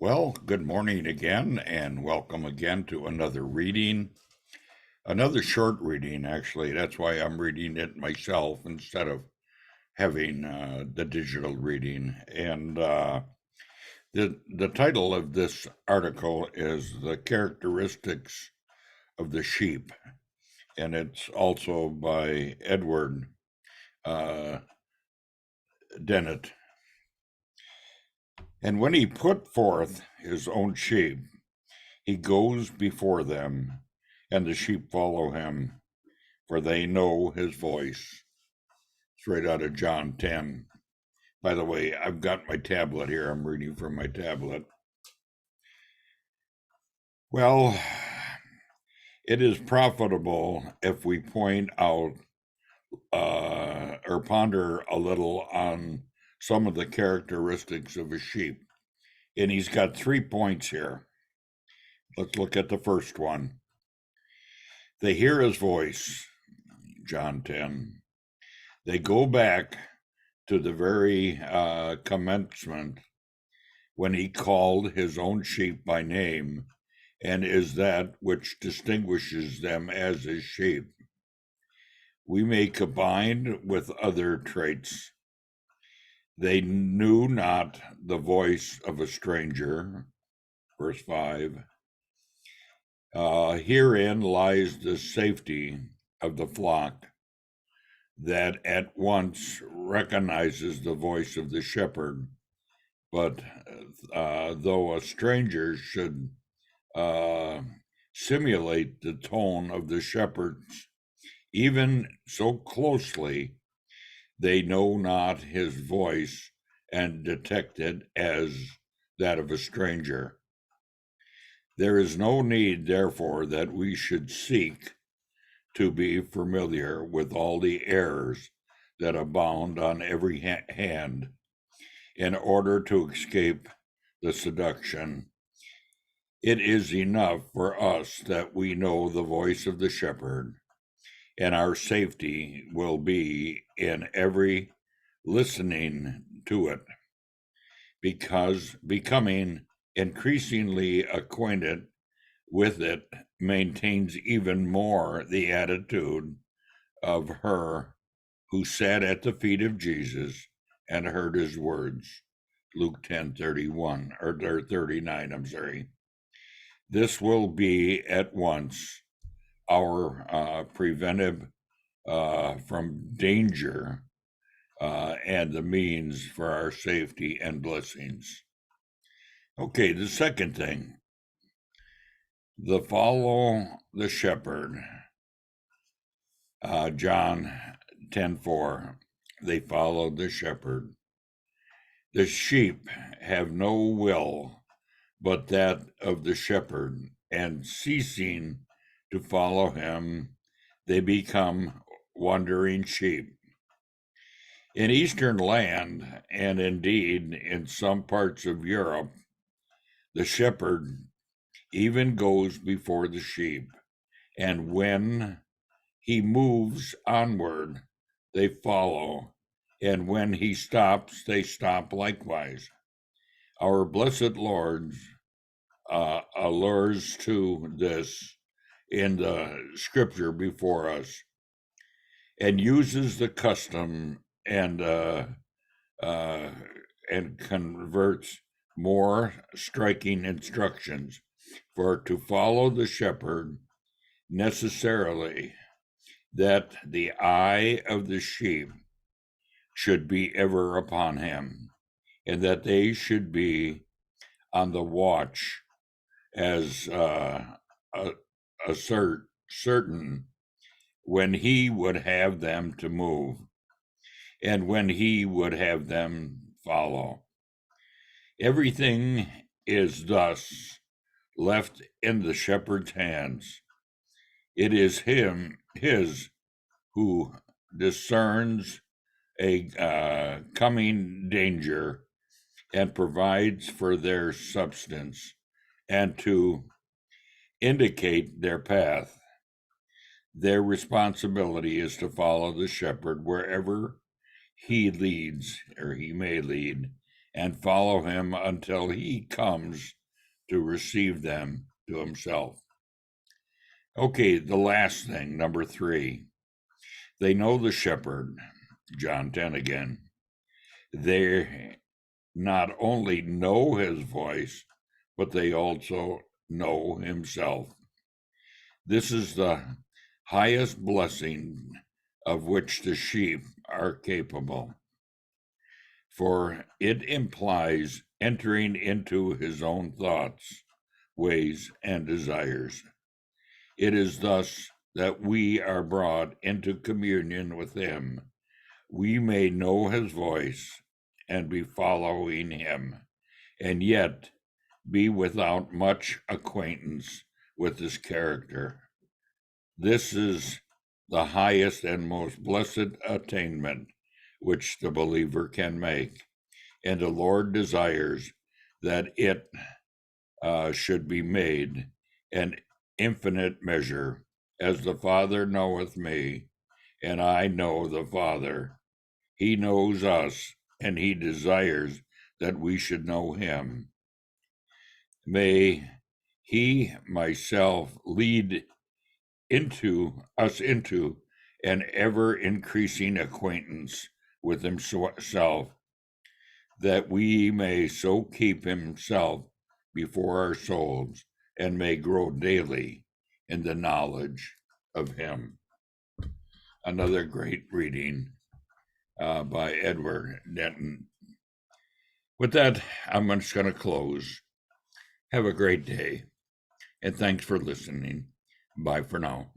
Well, good morning again, and welcome again to another reading. Another short reading, actually. That's why I'm reading it myself instead of having the digital reading. And the title of this article is The Characteristics of the Sheep, and it's also by Edward uh, Dennett. And when he put forth his own sheep, he goes before them, and the sheep follow him, for they know his voice. Straight out of John 10. By the way, I've got my tablet here. I'm reading from my tablet. Well, it is profitable if we point out or ponder a little on some of the characteristics of a sheep. And he's got 3 points here. Let's look at the first one. They hear his voice, John 10. They go back to the very commencement when he called his own sheep by name, and is that which distinguishes them as his sheep. We may combine with other traits. They knew not the voice of a stranger, verse 5. Herein lies the safety of the flock, that at once recognizes the voice of the shepherd. But though a stranger should simulate the tone of the shepherds, even so closely, they know not his voice and detect it as that of a stranger. There is no need, therefore, that we should seek to be familiar with all the errors that abound on every hand in order to escape the seduction. It is enough for us that we know the voice of the shepherd, and our safety will be in every listening to it, because becoming increasingly acquainted with it maintains even more the attitude of her who sat at the feet of Jesus and heard his words. Luke 10:31 or 39, I'm sorry. This will be at once our preventive from danger and the means for our safety and blessings. Okay, the second thing, the follow the shepherd. John 10:4, they followed the shepherd. The sheep have no will but that of the shepherd, and ceasing to follow him, they become wandering sheep. In Eastern land, and indeed in some parts of Europe, the shepherd even goes before the sheep, and when he moves onward, they follow, and when he stops, they stop likewise. Our blessed Lord allures to this in the scripture before us, and uses the custom and converts more striking instructions. For to follow the shepherd necessarily, that the eye of the sheep should be ever upon him, and that they should be on the watch as certain when he would have them to move, and when he would have them follow. Everything is thus left in the shepherd's hands. It is his who discerns a coming danger and provides for their substance, and to indicate their path. Their responsibility is to follow the shepherd wherever he leads, or he may lead, and follow him until he comes to receive them to himself. Okay, the last thing, number 3. They know the shepherd, John 10 again. They not only know his voice, but they also know himself. This is the highest blessing of which the sheep are capable, for it implies entering into his own thoughts, ways, and desires. It is thus that we are brought into communion with him. We may know his voice and be following him, and yet be without much acquaintance with his character. This is the highest and most blessed attainment which the believer can make, and the Lord desires that it should be made an infinite measure, as the Father knoweth me, and I know the Father. He knows us, and he desires that we should know him. May he myself lead us into an ever-increasing acquaintance with himself, that we may so keep himself before our souls and may grow daily in the knowledge of him. Another great reading by Edward Dennett. With that, I'm just going to close. Have a great day, and thanks for listening. Bye for now.